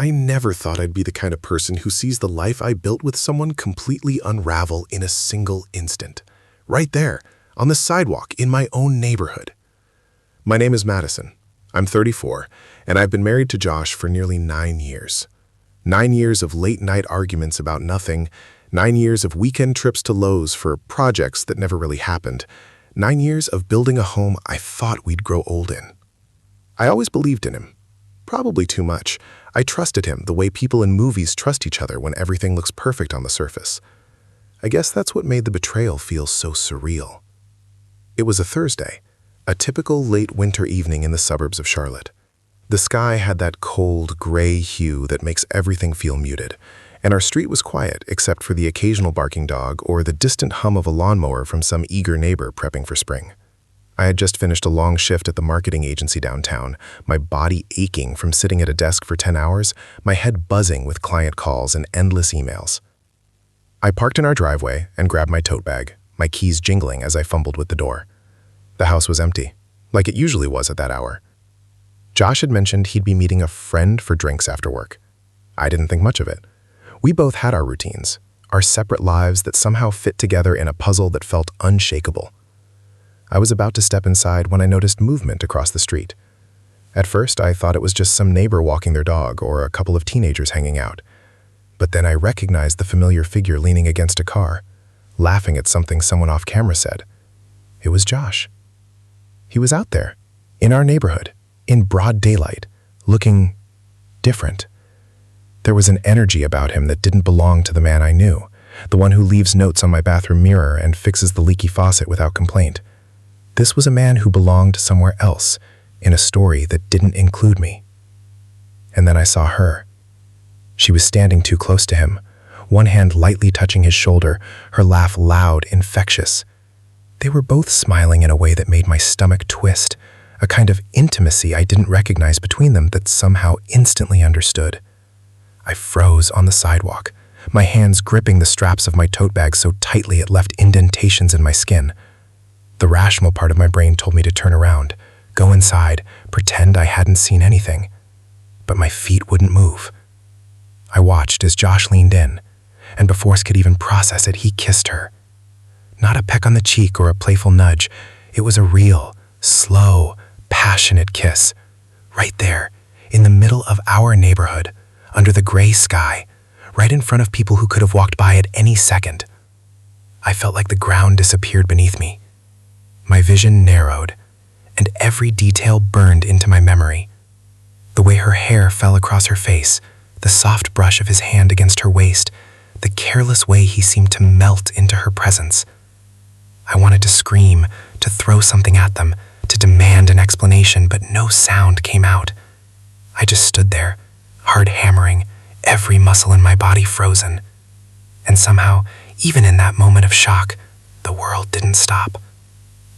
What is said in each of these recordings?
I never thought I'd be the kind of person who sees the life I built with someone completely unravel in a single instant. Right there, on the sidewalk in my own neighborhood. My name is Madison. I'm 34, and I've been married to Josh for nearly 9 years. 9 years of late-night arguments about nothing, 9 years of weekend trips to Lowe's for projects that never really happened, 9 years of building a home I thought we'd grow old in. I always believed in him. Probably too much. I trusted him the way people in movies trust each other when everything looks perfect on the surface. I guess that's what made the betrayal feel so surreal. It was a Thursday, a typical late winter evening in the suburbs of Charlotte. The sky had that cold, gray hue that makes everything feel muted, and our street was quiet except for the occasional barking dog or the distant hum of a lawnmower from some eager neighbor prepping for spring. I had just finished a long shift at the marketing agency downtown, my body aching from sitting at a desk for 10 hours, my head buzzing with client calls and endless emails. I parked in our driveway and grabbed my tote bag, my keys jingling as I fumbled with the door. The house was empty, like it usually was at that hour. Josh had mentioned he'd be meeting a friend for drinks after work. I didn't think much of it. We both had our routines, our separate lives that somehow fit together in a puzzle that felt unshakable. I was about to step inside when I noticed movement across the street. At first, I thought it was just some neighbor walking their dog or a couple of teenagers hanging out. But then I recognized the familiar figure leaning against a car, laughing at something someone off camera said. It was Josh. He was out there, in our neighborhood, in broad daylight, looking different. There was an energy about him that didn't belong to the man I knew, the one who leaves notes on my bathroom mirror and fixes the leaky faucet without complaint. This was a man who belonged somewhere else, in a story that didn't include me. And then I saw her. She was standing too close to him, one hand lightly touching his shoulder, her laugh loud, infectious. They were both smiling in a way that made my stomach twist, a kind of intimacy I didn't recognize between them that somehow instantly understood. I froze on the sidewalk, my hands gripping the straps of my tote bag so tightly it left indentations in my skin. The rational part of my brain told me to turn around, go inside, pretend I hadn't seen anything. But my feet wouldn't move. I watched as Josh leaned in, and before I could even process it, he kissed her. Not a peck on the cheek or a playful nudge. It was a real, slow, passionate kiss. Right there, in the middle of our neighborhood, under the gray sky, right in front of people who could have walked by at any second. I felt like the ground disappeared beneath me. My vision narrowed, and every detail burned into my memory. The way her hair fell across her face, the soft brush of his hand against her waist, the careless way he seemed to melt into her presence. I wanted to scream, to throw something at them, to demand an explanation, but no sound came out. I just stood there, heart hammering, every muscle in my body frozen. And somehow, even in that moment of shock, the world didn't stop.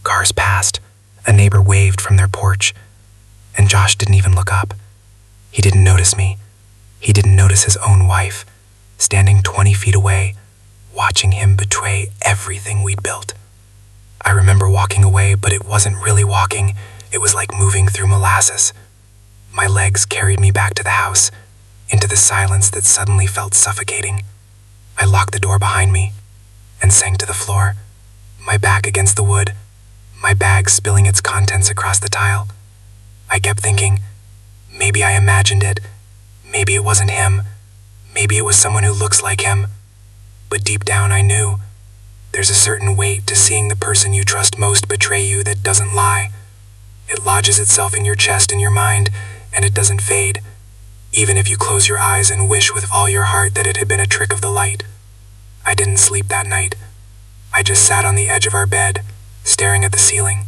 Cars passed, a neighbor waved from their porch, and Josh didn't even look up. He didn't notice me. He didn't notice his own wife, standing 20 feet away, watching him betray everything we'd built. I remember walking away, but it wasn't really walking. It was like moving through molasses. My legs carried me back to the house, into the silence that suddenly felt suffocating. I locked the door behind me and sank to the floor, my back against the wood, my bag spilling its contents across the tile. I kept thinking, maybe I imagined it, maybe it wasn't him, maybe it was someone who looks like him. But deep down I knew, there's a certain weight to seeing the person you trust most betray you that doesn't lie. It lodges itself in your chest and your mind, and it doesn't fade, even if you close your eyes and wish with all your heart that it had been a trick of the light. I didn't sleep that night. I just sat on the edge of our bed, staring at the ceiling,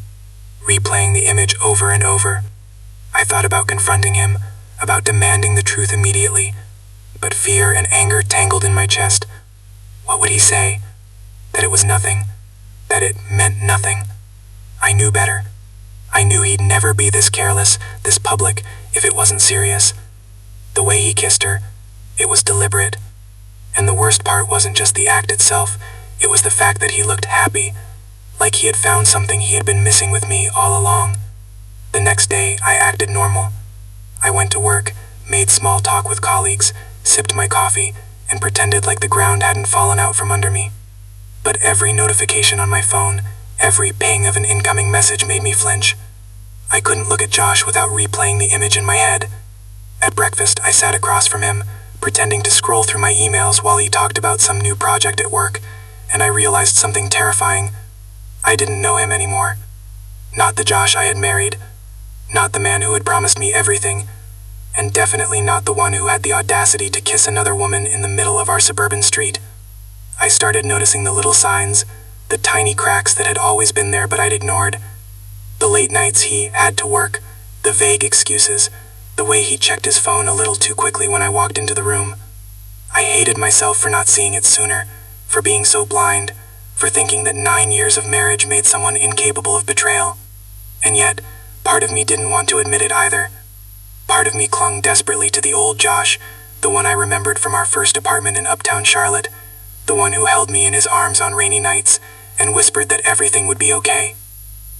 replaying the image over and over. I thought about confronting him, about demanding the truth immediately, but fear and anger tangled in my chest. What would he say? That it was nothing, that it meant nothing. I knew better. I knew he'd never be this careless, this public, if it wasn't serious. The way he kissed her, it was deliberate. And the worst part wasn't just the act itself, it was the fact that he looked happy, like he had found something he had been missing with me all along. The next day, I acted normal. I went to work, made small talk with colleagues, sipped my coffee, and pretended like the ground hadn't fallen out from under me. But every notification on my phone, every ping of an incoming message made me flinch. I couldn't look at Josh without replaying the image in my head. At breakfast, I sat across from him, pretending to scroll through my emails while he talked about some new project at work, and I realized something terrifying. I didn't know him anymore. Not the Josh I had married, not the man who had promised me everything, and definitely not the one who had the audacity to kiss another woman in the middle of our suburban street. I started noticing the little signs, the tiny cracks that had always been there but I'd ignored. The late nights he had to work, the vague excuses, the way he checked his phone a little too quickly when I walked into the room. I hated myself for not seeing it sooner, for being so blind, for thinking that 9 years of marriage made someone incapable of betrayal. And yet, part of me didn't want to admit it either. Part of me clung desperately to the old Josh, the one I remembered from our first apartment in uptown Charlotte, the one who held me in his arms on rainy nights and whispered that everything would be okay.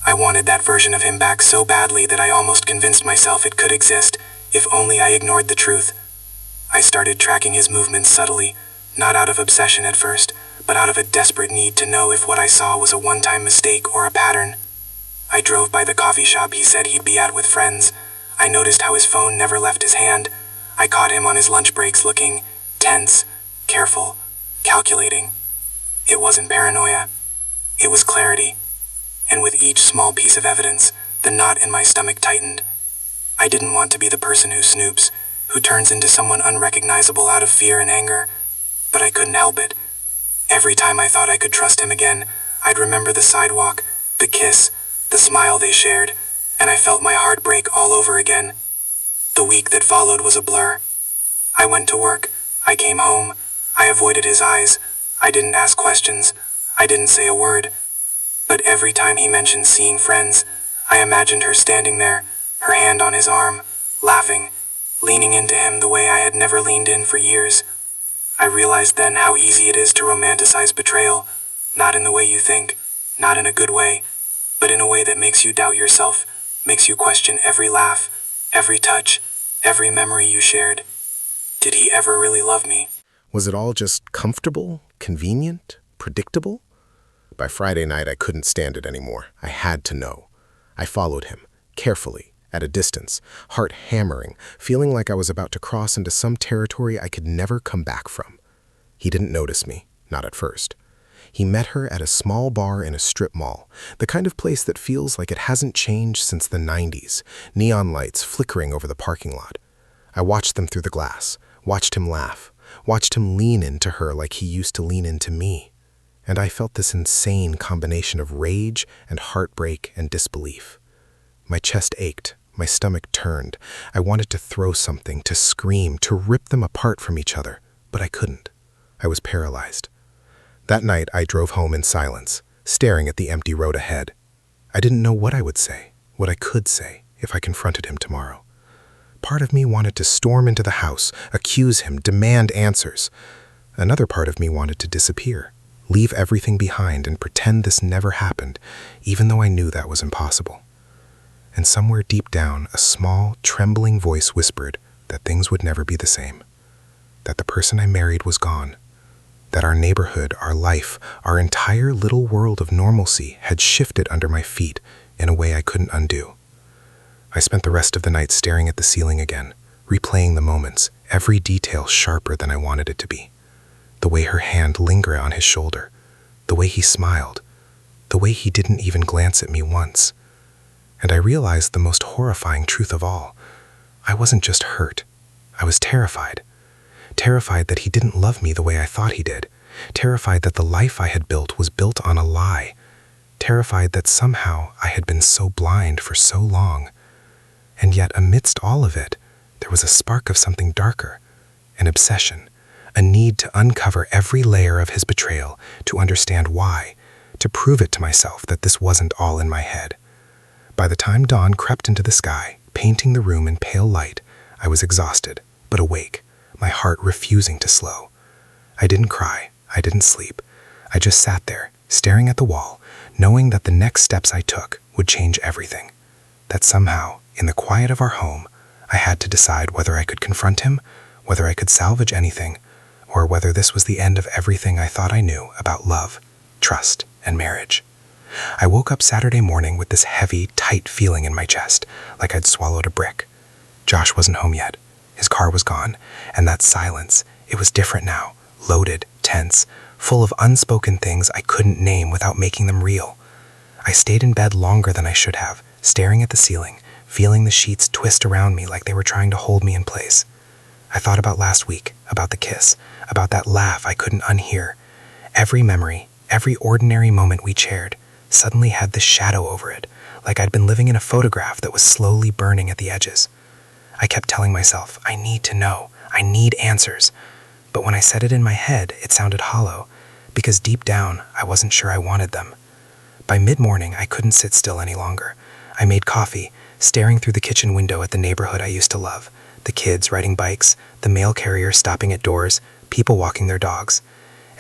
I wanted that version of him back so badly that I almost convinced myself it could exist, if only I ignored the truth. I started tracking his movements subtly, not out of obsession at first, but out of a desperate need to know if what I saw was a one-time mistake or a pattern. I drove by the coffee shop he said he'd be at with friends. I noticed how his phone never left his hand. I caught him on his lunch breaks looking tense, careful, calculating. It wasn't paranoia. It was clarity. And with each small piece of evidence, the knot in my stomach tightened. I didn't want to be the person who snoops, who turns into someone unrecognizable out of fear and anger. But I couldn't help it. Every time I thought I could trust him again, I'd remember the sidewalk, the kiss, the smile they shared, and I felt my heart break all over again. The week that followed was a blur. I went to work. I came home. I avoided his eyes. I didn't ask questions. I didn't say a word. But every time he mentioned seeing friends, I imagined her standing there, her hand on his arm, laughing, leaning into him the way I had never leaned in for years. I realized then how easy it is to romanticize betrayal, not in the way you think, not in a good way, but in a way that makes you doubt yourself, makes you question every laugh, every touch, every memory you shared. Did he ever really love me? Was it all just comfortable, convenient, predictable? By Friday night, I couldn't stand it anymore. I had to know. I followed him, carefully, at a distance, heart hammering, feeling like I was about to cross into some territory I could never come back from. He didn't notice me, not at first. He met her at a small bar in a strip mall, the kind of place that feels like it hasn't changed since the 90s, neon lights flickering over the parking lot. I watched them through the glass, watched him laugh, watched him lean into her like he used to lean into me. And I felt this insane combination of rage and heartbreak and disbelief. My chest ached, my stomach turned. I wanted to throw something, to scream, to rip them apart from each other, but I couldn't. I was paralyzed. That night, I drove home in silence, staring at the empty road ahead. I didn't know what I would say, what I could say, if I confronted him tomorrow. Part of me wanted to storm into the house, accuse him, demand answers. Another part of me wanted to disappear, leave everything behind and pretend this never happened, even though I knew that was impossible. And somewhere deep down, a small, trembling voice whispered that things would never be the same, that the person I married was gone, that our neighborhood, our life, our entire little world of normalcy had shifted under my feet in a way I couldn't undo. I spent the rest of the night staring at the ceiling again, replaying the moments, every detail sharper than I wanted it to be. The way her hand lingered on his shoulder, the way he smiled, the way he didn't even glance at me once. And I realized the most horrifying truth of all. I wasn't just hurt. I was terrified. Terrified that he didn't love me the way I thought he did. Terrified that the life I had built was built on a lie. Terrified that somehow I had been so blind for so long. And yet amidst all of it, there was a spark of something darker, an obsession, a need to uncover every layer of his betrayal, to understand why, to prove it to myself that this wasn't all in my head. By the time dawn crept into the sky, painting the room in pale light, I was exhausted, but awake, my heart refusing to slow. I didn't cry, I didn't sleep. I just sat there, staring at the wall, knowing that the next steps I took would change everything. That somehow, in the quiet of our home, I had to decide whether I could confront him, whether I could salvage anything, or whether this was the end of everything I thought I knew about love, trust, and marriage. I woke up Saturday morning with this heavy, tight feeling in my chest, like I'd swallowed a brick. Josh wasn't home yet. His car was gone, and that silence, it was different now, loaded, tense, full of unspoken things I couldn't name without making them real. I stayed in bed longer than I should have, staring at the ceiling, feeling the sheets twist around me like they were trying to hold me in place. I thought about last week, about the kiss, about that laugh I couldn't unhear. Every memory, every ordinary moment we shared, suddenly had this shadow over it, like I'd been living in a photograph that was slowly burning at the edges. I kept telling myself, I need to know, I need answers. But when I said it in my head, it sounded hollow, because deep down, I wasn't sure I wanted them. By mid-morning, I couldn't sit still any longer. I made coffee, staring through the kitchen window at the neighborhood I used to love, the kids riding bikes, the mail carrier stopping at doors, people walking their dogs.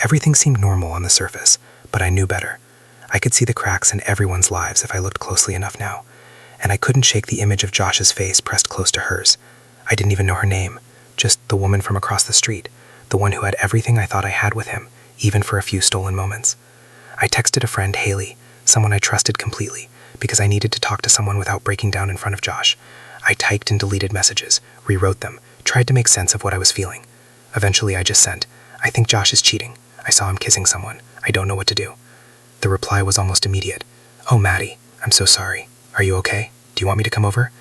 Everything seemed normal on the surface, but I knew better. I could see the cracks in everyone's lives if I looked closely enough now, and I couldn't shake the image of Josh's face pressed close to hers. I didn't even know her name, just the woman from across the street, the one who had everything I thought I had with him, even for a few stolen moments. I texted a friend, Haley, someone I trusted completely, because I needed to talk to someone without breaking down in front of Josh. I typed and deleted messages, rewrote them, tried to make sense of what I was feeling. Eventually I just sent, I think Josh is cheating. I saw him kissing someone. I don't know what to do. The reply was almost immediate. Oh, Maddie, I'm so sorry. Are you okay? Do you want me to come over?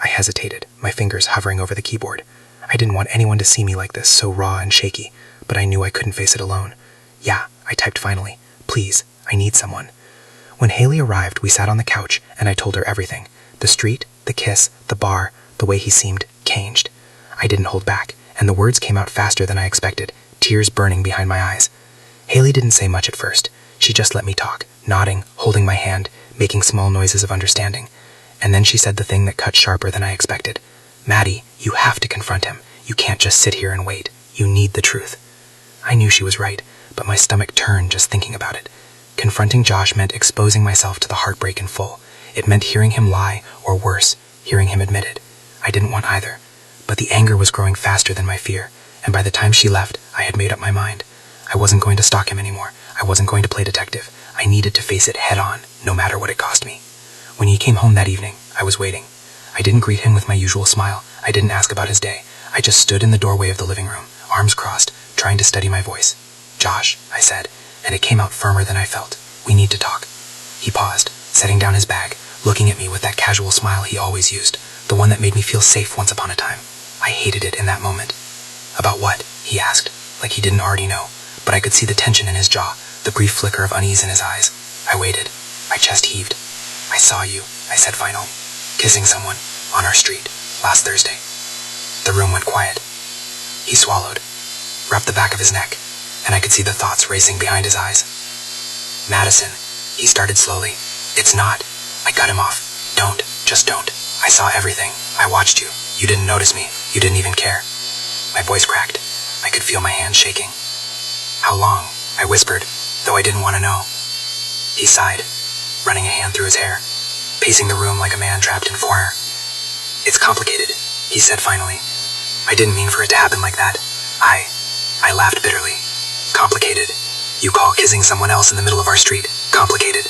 I hesitated, my fingers hovering over the keyboard. I didn't want anyone to see me like this, so raw and shaky, but I knew I couldn't face it alone. Yeah, I typed finally. Please, I need someone. When Haley arrived, we sat on the couch, and I told her everything. The street, the kiss, the bar, the way he seemed changed. I didn't hold back, and the words came out faster than I expected, tears burning behind my eyes. Haley didn't say much at first. She just let me talk, nodding, holding my hand, making small noises of understanding. And then she said the thing that cut sharper than I expected. Maddie, you have to confront him. You can't just sit here and wait. You need the truth. I knew she was right, but my stomach turned just thinking about it. Confronting Josh meant exposing myself to the heartbreak in full. It meant hearing him lie, or worse, hearing him admit it. I didn't want either. But the anger was growing faster than my fear, and by the time she left, I had made up my mind. I wasn't going to stalk him anymore. I wasn't going to play detective. I needed to face it head on, no matter what it cost me. When he came home that evening, I was waiting. I didn't greet him with my usual smile. I didn't ask about his day. I just stood in the doorway of the living room, arms crossed, trying to steady my voice. Josh, I said, and it came out firmer than I felt. We need to talk. He paused, setting down his bag, looking at me with that casual smile he always used, the one that made me feel safe once upon a time. I hated it in that moment. About what? He asked, like he didn't already know, but I could see the tension in his jaw, the brief flicker of unease in his eyes. I waited. My chest heaved. I saw you, I said finally, kissing someone, on our street, last Thursday. The room went quiet. He swallowed, rubbed the back of his neck, and I could see the thoughts racing behind his eyes. Madison, he started slowly. It's not. I cut him off. Don't, just don't. I saw everything. I watched you. You didn't notice me. You didn't even care. My voice cracked. I could feel my hands shaking. How long? I whispered, though I didn't want to know. He sighed, running a hand through his hair, pacing the room like a man trapped in fire. It's complicated, he said finally. I didn't mean for it to happen like that. I laughed bitterly. Complicated. You call kissing someone else in the middle of our street complicated?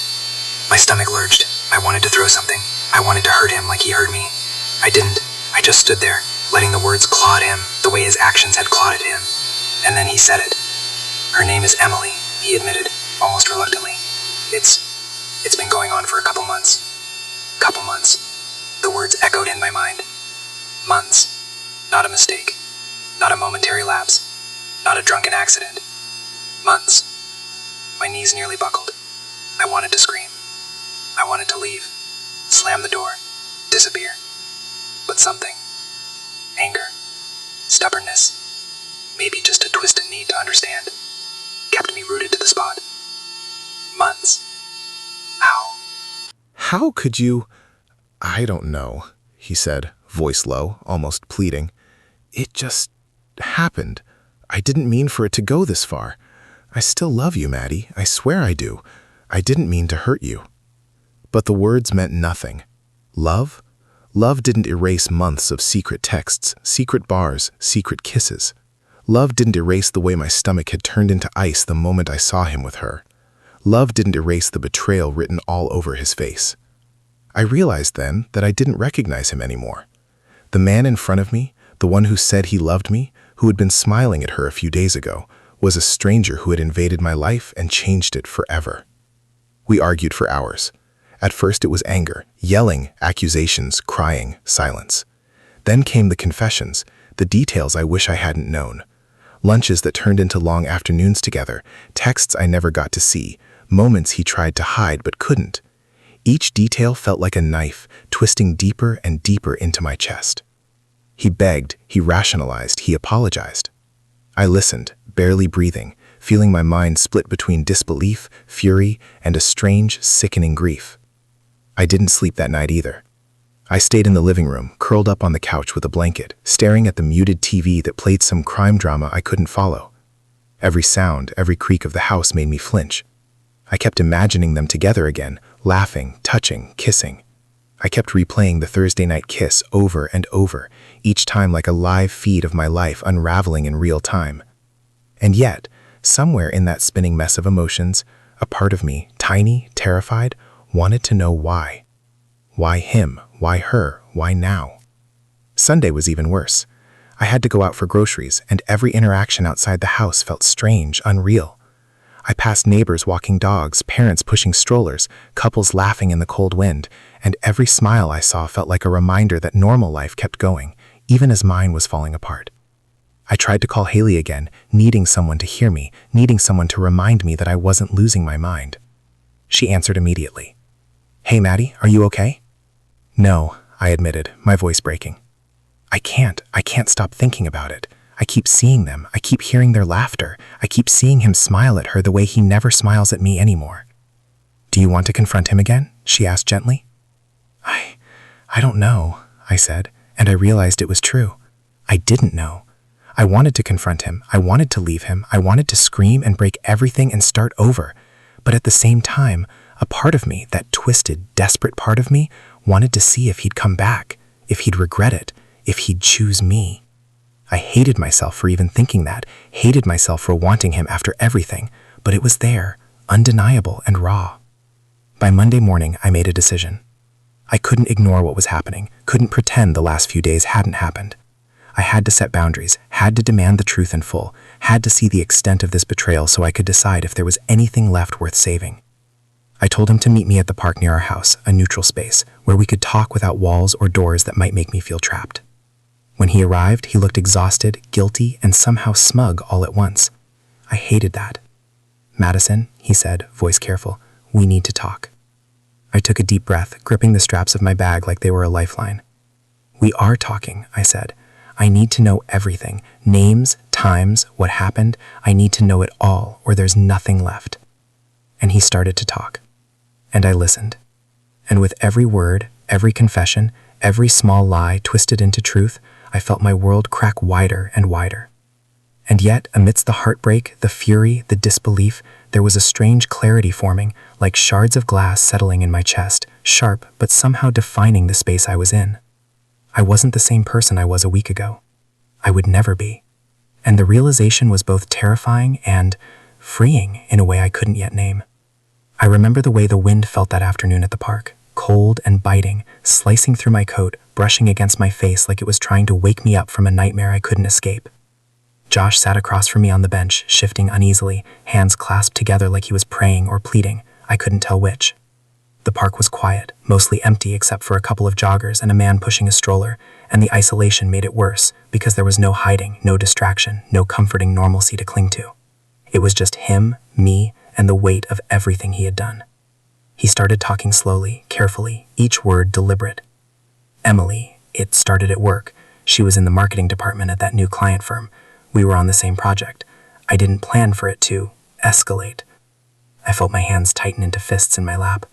My stomach lurched. I wanted to throw something. I wanted to hurt him like he hurt me. I didn't. I just stood there, letting the words claw at him the way his actions had clawed at him. And then he said it. Her name is Emily, he admitted, almost reluctantly. It's been going on for a couple months. Couple months. The words echoed in my mind. Months. Not a mistake. Not a momentary lapse. Not a drunken accident. Months. My knees nearly buckled. I wanted to scream. I wanted to leave. Slam the door. Disappear. But something. Anger. Stubbornness. Maybe just a twisted need to understand. Kept me rooted to the spot. Months. How? How could you? I don't know, he said, voice low, almost pleading. It just happened. I didn't mean for it to go this far. I still love you, Maddie. I swear I do. I didn't mean to hurt you. But the words meant nothing. Love? Love didn't erase months of secret texts, secret bars, secret kisses. Love didn't erase the way my stomach had turned into ice the moment I saw him with her. Love didn't erase the betrayal written all over his face. I realized then that I didn't recognize him anymore. The man in front of me, the one who said he loved me, who had been smiling at her a few days ago, was a stranger who had invaded my life and changed it forever. We argued for hours. At first it was anger, yelling, accusations, crying, silence. Then came the confessions, the details I wish I hadn't known. Lunches that turned into long afternoons together, texts I never got to see, moments he tried to hide but couldn't. Each detail felt like a knife, twisting deeper and deeper into my chest. He begged, he rationalized, he apologized. I listened, barely breathing, feeling my mind split between disbelief, fury, and a strange, sickening grief. I didn't sleep that night either. I stayed in the living room, curled up on the couch with a blanket, staring at the muted TV that played some crime drama I couldn't follow. Every sound, every creak of the house made me flinch. I kept imagining them together again, laughing, touching, kissing. I kept replaying the Thursday night kiss over and over, each time like a live feed of my life unraveling in real time. And yet, somewhere in that spinning mess of emotions, a part of me, tiny, terrified, wanted to know why. Why him? Why her? Why now? Sunday was even worse. I had to go out for groceries, and every interaction outside the house felt strange, unreal. I passed neighbors walking dogs, parents pushing strollers, couples laughing in the cold wind, and every smile I saw felt like a reminder that normal life kept going, even as mine was falling apart. I tried to call Haley again, needing someone to hear me, needing someone to remind me that I wasn't losing my mind. She answered immediately. "Hey, Maddie, are you okay?" "No," I admitted, my voice breaking. I can't stop thinking about it. I keep seeing them. I keep hearing their laughter. I keep seeing him smile at her the way he never smiles at me anymore." "Do you want to confront him again?" she asked gently. I don't know," I said, and I realized it was true. I didn't know. I wanted to confront him. I wanted to leave him. I wanted to scream and break everything and start over. But at the same time, a part of me, that twisted, desperate part of me, wanted to see if he'd come back, if he'd regret it, if he'd choose me. I hated myself for even thinking that, hated myself for wanting him after everything, but it was there, undeniable and raw. By Monday morning, I made a decision. I couldn't ignore what was happening, couldn't pretend the last few days hadn't happened. I had to set boundaries, had to demand the truth in full, had to see the extent of this betrayal so I could decide if there was anything left worth saving. I told him to meet me at the park near our house, a neutral space, where we could talk without walls or doors that might make me feel trapped. When he arrived, he looked exhausted, guilty, and somehow smug all at once. I hated that. "Madison," he said, voice careful, "we need to talk." I took a deep breath, gripping the straps of my bag like they were a lifeline. "We are talking," I said. "I need to know everything. Names, times, what happened. I need to know it all, or there's nothing left." And he started to talk. And I listened. And with every word, every confession, every small lie twisted into truth, I felt my world crack wider and wider. And yet, amidst the heartbreak, the fury, the disbelief, there was a strange clarity forming, like shards of glass settling in my chest, sharp but somehow defining the space I was in. I wasn't the same person I was a week ago. I would never be. And the realization was both terrifying and freeing in a way I couldn't yet name. I remember the way the wind felt that afternoon at the park, cold and biting, slicing through my coat, brushing against my face like it was trying to wake me up from a nightmare I couldn't escape. Josh sat across from me on the bench, shifting uneasily, hands clasped together like he was praying or pleading. I couldn't tell which. The park was quiet, mostly empty except for a couple of joggers and a man pushing a stroller, and the isolation made it worse because there was no hiding, no distraction, no comforting normalcy to cling to. It was just him, me, and the weight of everything he had done. He started talking slowly, carefully, each word deliberate. "Emily, it started at work. She was in the marketing department at that new client firm. We were on the same project. I didn't plan for it to escalate." I felt my hands tighten into fists in my lap.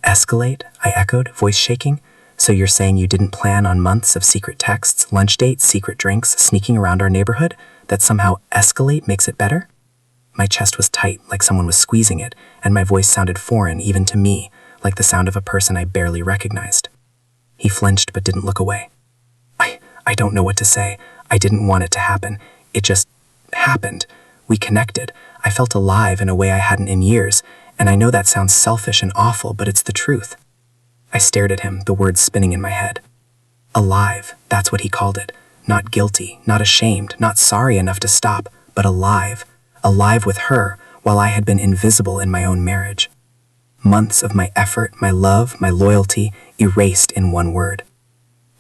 "Escalate?" I echoed, voice shaking. "So you're saying you didn't plan on months of secret texts, lunch dates, secret drinks, sneaking around our neighborhood? That somehow escalate makes it better?" My chest was tight, like someone was squeezing it, and my voice sounded foreign even to me, like the sound of a person I barely recognized. He flinched but didn't look away. I don't know what to say. I didn't want it to happen. It just happened. We connected. I felt alive in a way I hadn't in years, and I know that sounds selfish and awful, but it's the truth. I stared at him, the words spinning in my head. Alive, that's what he called it. Not guilty, not ashamed, not sorry enough to stop, but alive. Alive with her, while I had been invisible in my own marriage. Months of my effort, my love, my loyalty, erased in one word.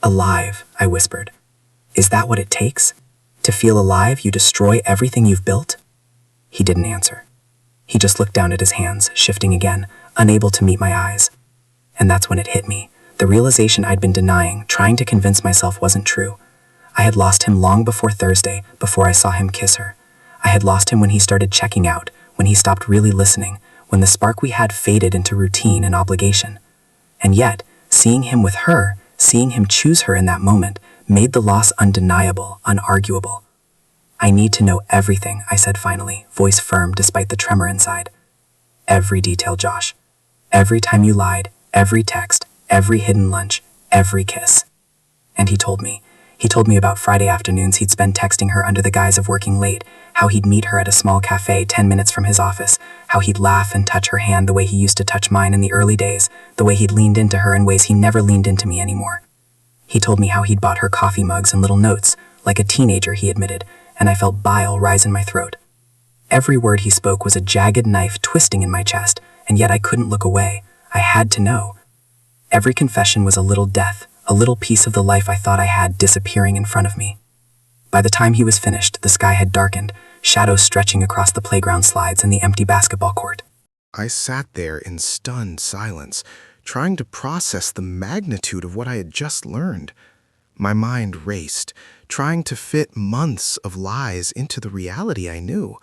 Alive, I whispered. Is that what it takes? To feel alive, you destroy everything you've built? He didn't answer. He just looked down at his hands, shifting again, unable to meet my eyes. And that's when it hit me. The realization I'd been denying, trying to convince myself wasn't true. I had lost him long before Thursday, before I saw him kiss her. I had lost him when he started checking out, when he stopped really listening, when the spark we had faded into routine and obligation. And yet, seeing him with her, seeing him choose her in that moment, made the loss undeniable, unarguable. I need to know everything, I said finally, voice firm despite the tremor inside. Every detail, Josh. Every time you lied, every text, every hidden lunch, every kiss. And he told me. He told me about Friday afternoons he'd spend texting her under the guise of working late, how he'd meet her at a small cafe 10 minutes from his office, how he'd laugh and touch her hand the way he used to touch mine in the early days, the way he'd leaned into her in ways he never leaned into me anymore. He told me how he'd bought her coffee mugs and little notes, like a teenager, he admitted, and I felt bile rise in my throat. Every word he spoke was a jagged knife twisting in my chest, and yet I couldn't look away. I had to know. Every confession was a little death, a little piece of the life I thought I had disappearing in front of me. By the time he was finished, the sky had darkened, shadows stretching across the playground slides and the empty basketball court. I sat there in stunned silence, trying to process the magnitude of what I had just learned. My mind raced, trying to fit months of lies into the reality I knew,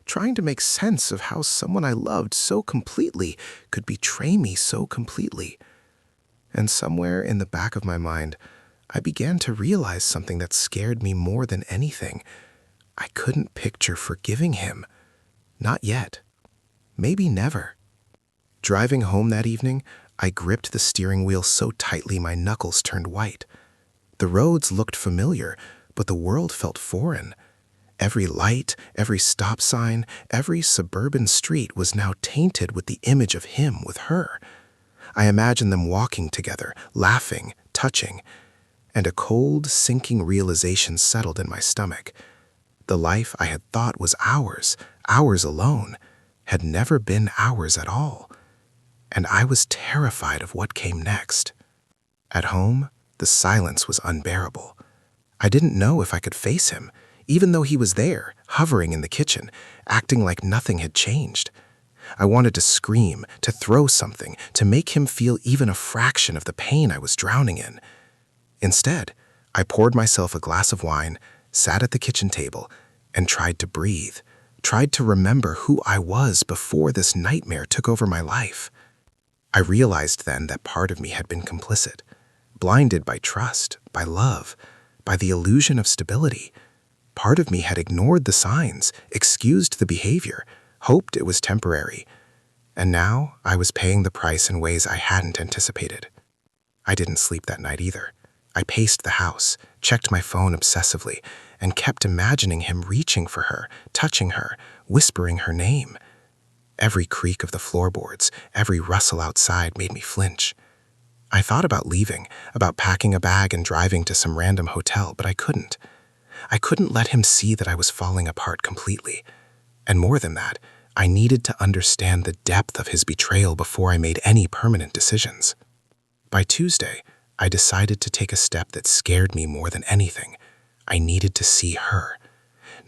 trying to make sense of how someone I loved so completely could betray me so completely. And somewhere in the back of my mind, I began to realize something that scared me more than anything. I couldn't picture forgiving him. Not yet. Maybe never. Driving home that evening, I gripped the steering wheel so tightly my knuckles turned white. The roads looked familiar, but the world felt foreign. Every light, every stop sign, every suburban street was now tainted with the image of him with her. I imagined them walking together, laughing, touching, and a cold, sinking realization settled in my stomach. The life I had thought was ours alone, had never been ours at all. And I was terrified of what came next. At home, the silence was unbearable. I didn't know if I could face him, even though he was there, hovering in the kitchen, acting like nothing had changed. I wanted to scream, to throw something, to make him feel even a fraction of the pain I was drowning in. Instead, I poured myself a glass of wine, sat at the kitchen table, and tried to breathe, tried to remember who I was before this nightmare took over my life. I realized then that part of me had been complicit, blinded by trust, by love, by the illusion of stability. Part of me had ignored the signs, excused the behavior, hoped it was temporary. And now I was paying the price in ways I hadn't anticipated. I didn't sleep that night either. I paced the house, checked my phone obsessively, and kept imagining him reaching for her, touching her, whispering her name. Every creak of the floorboards, every rustle outside made me flinch. I thought about leaving, about packing a bag and driving to some random hotel, but I couldn't. I couldn't let him see that I was falling apart completely. And more than that, I needed to understand the depth of his betrayal before I made any permanent decisions. By Tuesday, I decided to take a step that scared me more than anything. I needed to see her.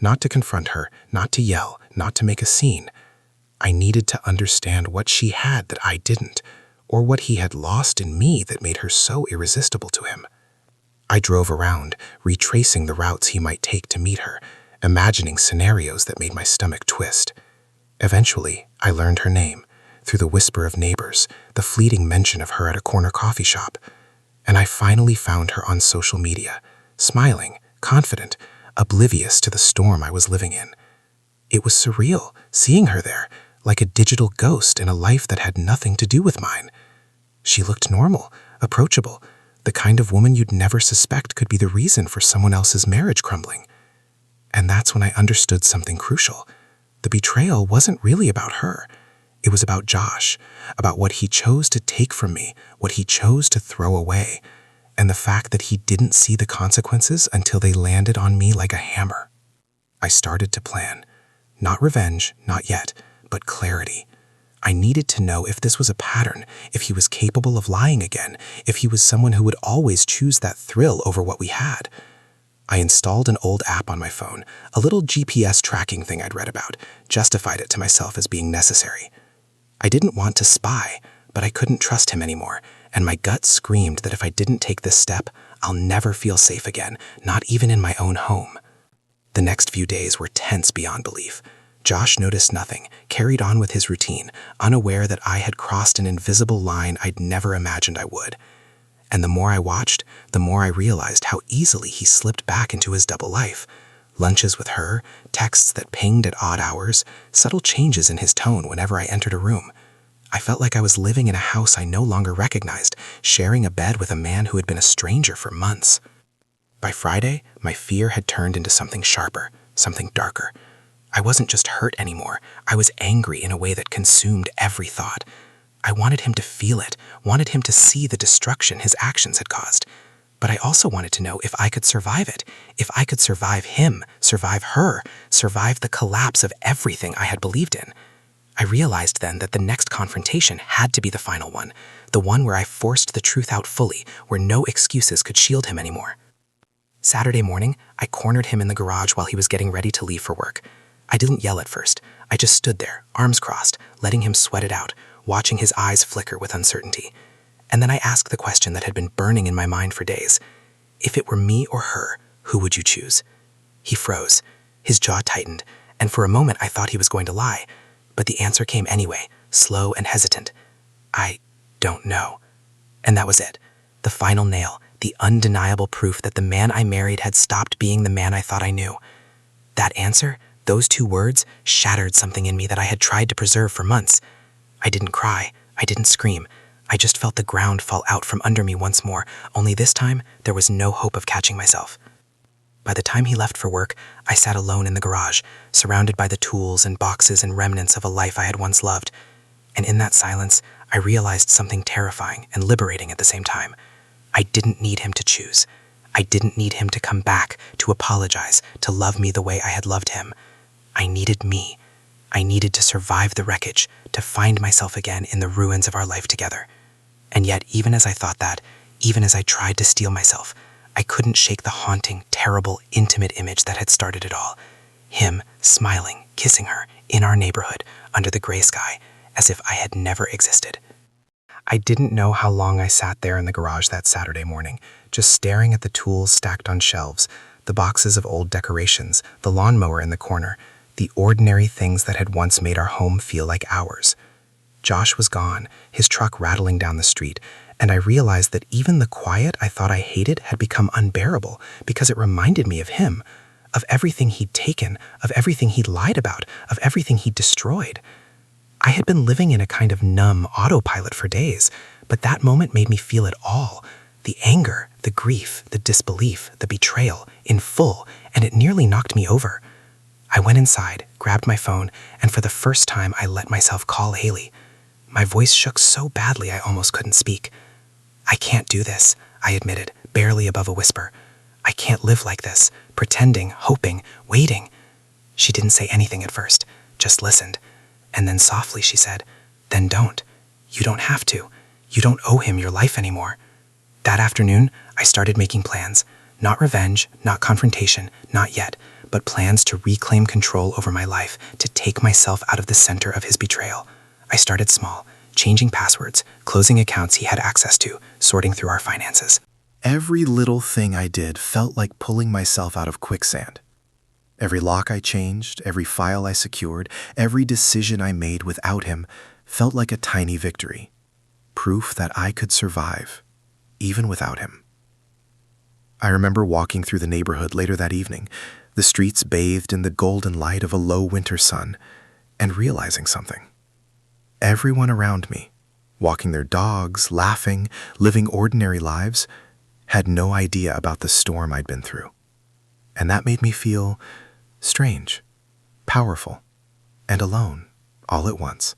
Not to confront her, not to yell, not to make a scene. I needed to understand what she had that I didn't, or what he had lost in me that made her so irresistible to him. I drove around, retracing the routes he might take to meet her, imagining scenarios that made my stomach twist. Eventually, I learned her name, through the whisper of neighbors, the fleeting mention of her at a corner coffee shop. And I finally found her on social media, smiling, confident, oblivious to the storm I was living in. It was surreal, seeing her there, like a digital ghost in a life that had nothing to do with mine. She looked normal, approachable, The kind of woman you'd never suspect could be the reason for someone else's marriage crumbling. And that's when I understood something crucial. The betrayal wasn't really about her. It was about Josh, about what he chose to take from me, what he chose to throw away, and the fact that he didn't see the consequences until they landed on me like a hammer. I started to plan. Not revenge, not yet, but clarity. I needed to know if this was a pattern, if he was capable of lying again, if he was someone who would always choose that thrill over what we had. I installed an old app on my phone, a little GPS tracking thing I'd read about, justified it to myself as being necessary. I didn't want to spy, but I couldn't trust him anymore, and my gut screamed that if I didn't take this step, I'll never feel safe again, not even in my own home. The next few days were tense beyond belief. Josh noticed nothing, carried on with his routine, unaware that I had crossed an invisible line I'd never imagined I would. And the more I watched, the more I realized how easily he slipped back into his double life. Lunches with her, texts that pinged at odd hours, subtle changes in his tone whenever I entered a room. I felt like I was living in a house I no longer recognized, sharing a bed with a man who had been a stranger for months. By Friday, my fear had turned into something sharper, something darker. I wasn't just hurt anymore. I was angry in a way that consumed every thought. I wanted him to feel it, wanted him to see the destruction his actions had caused. But I also wanted to know if I could survive it, if I could survive him, survive her, survive the collapse of everything I had believed in. I realized then that the next confrontation had to be the final one, the one where I forced the truth out fully, where no excuses could shield him anymore. Saturday morning, I cornered him in the garage while he was getting ready to leave for work. I didn't yell at first. I just stood there, arms crossed, letting him sweat it out, watching his eyes flicker with uncertainty. And then I asked the question that had been burning in my mind for days. If it were me or her, who would you choose? He froze. His jaw tightened, and for a moment I thought he was going to lie. But the answer came anyway, slow and hesitant. I don't know. And that was it. The final nail, the undeniable proof that the man I married had stopped being the man I thought I knew. That answer, those two words, shattered something in me that I had tried to preserve for months. I didn't cry. I didn't scream. I just felt the ground fall out from under me once more, only this time there was no hope of catching myself. By the time he left for work, I sat alone in the garage, surrounded by the tools and boxes and remnants of a life I had once loved. And in that silence, I realized something terrifying and liberating at the same time. I didn't need him to choose. I didn't need him to come back, to apologize, to love me the way I had loved him. I needed me. I needed to survive the wreckage, to find myself again in the ruins of our life together. And yet, even as I thought that, even as I tried to steel myself, I couldn't shake the haunting, terrible, intimate image that had started it all. Him, smiling, kissing her, in our neighborhood, under the gray sky, as if I had never existed. I didn't know how long I sat there in the garage that Saturday morning, just staring at the tools stacked on shelves, the boxes of old decorations, the lawnmower in the corner, the ordinary things that had once made our home feel like ours. Josh was gone, his truck rattling down the street, and I realized that even the quiet I thought I hated had become unbearable because it reminded me of him, of everything he'd taken, of everything he'd lied about, of everything he'd destroyed. I had been living in a kind of numb autopilot for days, but that moment made me feel it all. The anger, the grief, the disbelief, the betrayal, in full, and it nearly knocked me over. I went inside, grabbed my phone, and for the first time I let myself call Haley. My voice shook so badly I almost couldn't speak. I can't do this, I admitted, barely above a whisper. I can't live like this, pretending, hoping, waiting. She didn't say anything at first, just listened. And then softly she said, "Then don't. You don't have to. You don't owe him your life anymore." That afternoon, I started making plans. Not revenge, not confrontation, not yet, but plans to reclaim control over my life, to take myself out of the center of his betrayal. I started small, changing passwords, closing accounts he had access to, sorting through our finances. Every little thing I did felt like pulling myself out of quicksand. Every lock I changed, every file I secured, every decision I made without him felt like a tiny victory. Proof that I could survive, even without him. I remember walking through the neighborhood later that evening, the streets bathed in the golden light of a low winter sun, and realizing something. Everyone around me, walking their dogs, laughing, living ordinary lives, had no idea about the storm I'd been through. And that made me feel strange, powerful, and alone all at once.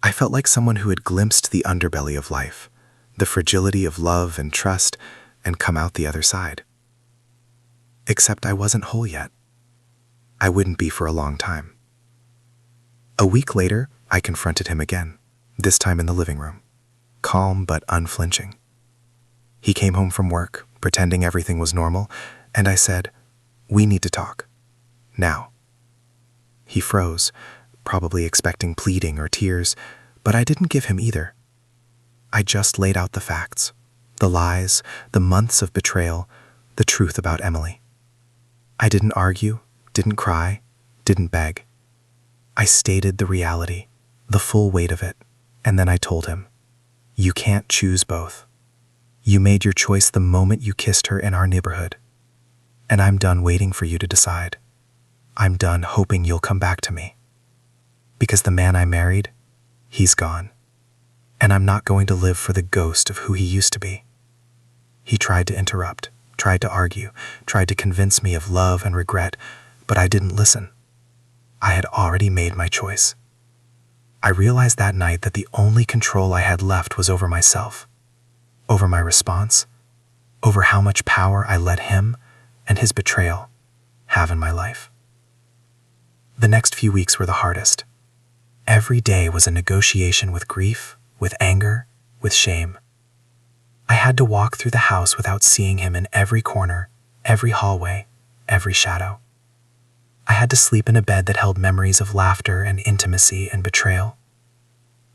I felt like someone who had glimpsed the underbelly of life, the fragility of love and trust, and come out the other side. Except I wasn't whole yet. I wouldn't be for a long time. A week later, I confronted him again, this time in the living room, calm but unflinching. He came home from work, pretending everything was normal, and I said, "We need to talk. Now." He froze, probably expecting pleading or tears, but I didn't give him either. I just laid out the facts, the lies, the months of betrayal, the truth about Emily. I didn't argue, didn't cry, didn't beg. I stated the reality, the full weight of it, and then I told him, "You can't choose both. You made your choice the moment you kissed her in our neighborhood. And I'm done waiting for you to decide. I'm done hoping you'll come back to me. Because the man I married, he's gone. And I'm not going to live for the ghost of who he used to be." He tried to interrupt, tried to argue, tried to convince me of love and regret, but I didn't listen. I had already made my choice. I realized that night that the only control I had left was over myself, over my response, over how much power I let him and his betrayal have in my life. The next few weeks were the hardest. Every day was a negotiation with grief, with anger, with shame. I had to walk through the house without seeing him in every corner, every hallway, every shadow. I had to sleep in a bed that held memories of laughter and intimacy and betrayal.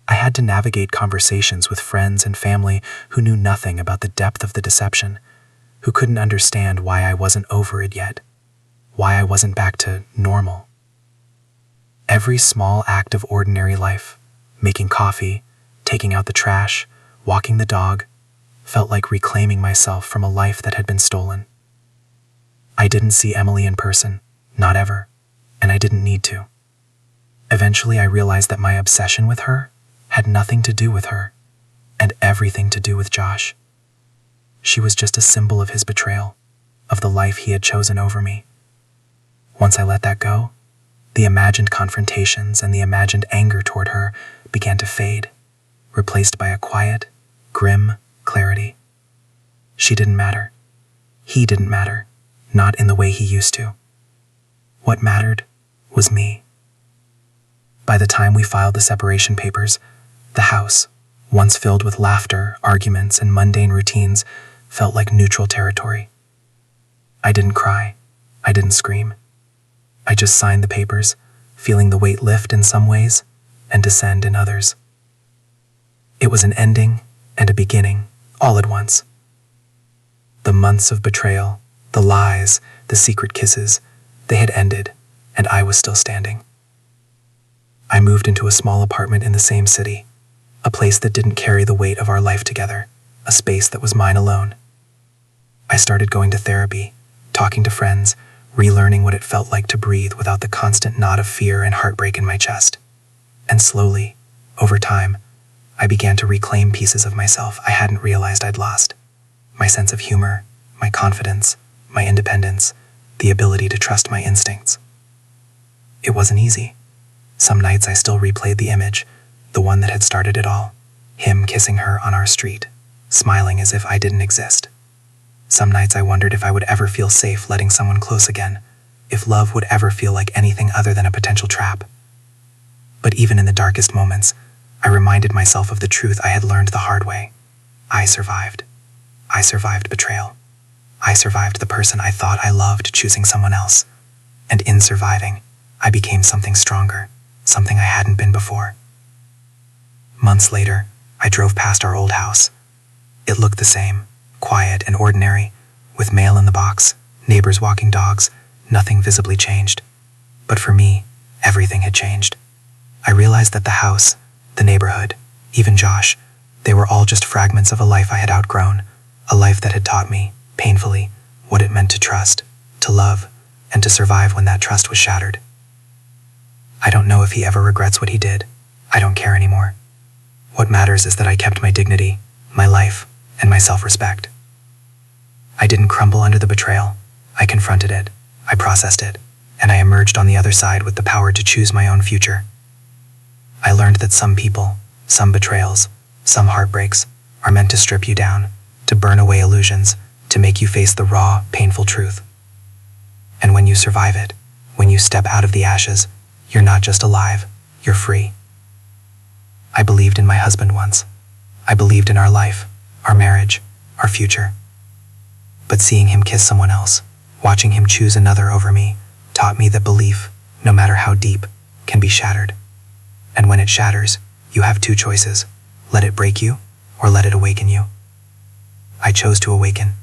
I had to navigate conversations with friends and family who knew nothing about the depth of the deception, who couldn't understand why I wasn't over it yet, why I wasn't back to normal. Every small act of ordinary life, making coffee, taking out the trash, walking the dog, felt like reclaiming myself from a life that had been stolen. I didn't see Emily in person, not ever, and I didn't need to. Eventually, I realized that my obsession with her had nothing to do with her, and everything to do with Josh. She was just a symbol of his betrayal, of the life he had chosen over me. Once I let that go, the imagined confrontations and the imagined anger toward her began to fade, replaced by a quiet, grim clarity. She didn't matter. He didn't matter, not in the way he used to. What mattered was me. By the time we filed the separation papers, the house, once filled with laughter, arguments, and mundane routines, felt like neutral territory. I didn't cry. I didn't scream. I just signed the papers, feeling the weight lift in some ways and descend in others. It was an ending and a beginning, all at once. The months of betrayal, the lies, the secret kisses, they had ended, and I was still standing. I moved into a small apartment in the same city, a place that didn't carry the weight of our life together, a space that was mine alone. I started going to therapy, talking to friends, relearning what it felt like to breathe without the constant knot of fear and heartbreak in my chest. And slowly, over time, I began to reclaim pieces of myself I hadn't realized I'd lost. My sense of humor, my confidence, my independence, the ability to trust my instincts. It wasn't easy. Some nights I still replayed the image, the one that had started it all, him kissing her on our street, smiling as if I didn't exist. Some nights I wondered if I would ever feel safe letting someone close again, if love would ever feel like anything other than a potential trap. But even in the darkest moments, I reminded myself of the truth I had learned the hard way. I survived. I survived betrayal. I survived the person I thought I loved choosing someone else. And in surviving, I became something stronger, something I hadn't been before. Months later, I drove past our old house. It looked the same, quiet and ordinary, with mail in the box, neighbors walking dogs, nothing visibly changed. But for me, everything had changed. I realized that the house, the neighborhood, even Josh, they were all just fragments of a life I had outgrown, a life that had taught me, painfully, what it meant to trust, to love, and to survive when that trust was shattered. I don't know if he ever regrets what he did. I don't care anymore. What matters is that I kept my dignity, my life, and my self-respect. I didn't crumble under the betrayal. I confronted it, I processed it, and I emerged on the other side with the power to choose my own future. I learned that some people, some betrayals, some heartbreaks, are meant to strip you down, to burn away illusions, to make you face the raw, painful truth. And when you survive it, when you step out of the ashes, you're not just alive, you're free. I believed in my husband once. I believed in our life, our marriage, our future. But seeing him kiss someone else, watching him choose another over me, taught me that belief, no matter how deep, can be shattered. And when it shatters, you have two choices: let it break you, or let it awaken you. I chose to awaken.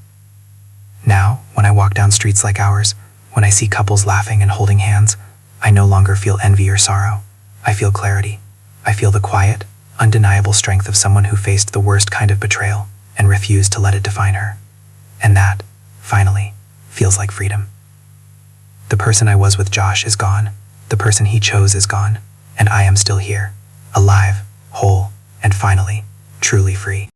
Now, when I walk down streets like ours, when I see couples laughing and holding hands, I no longer feel envy or sorrow. I feel clarity. I feel the quiet, undeniable strength of someone who faced the worst kind of betrayal and refused to let it define her. And that, finally, feels like freedom. The person I was with Josh is gone. The person he chose is gone. And I am still here, alive, whole, and finally, truly free.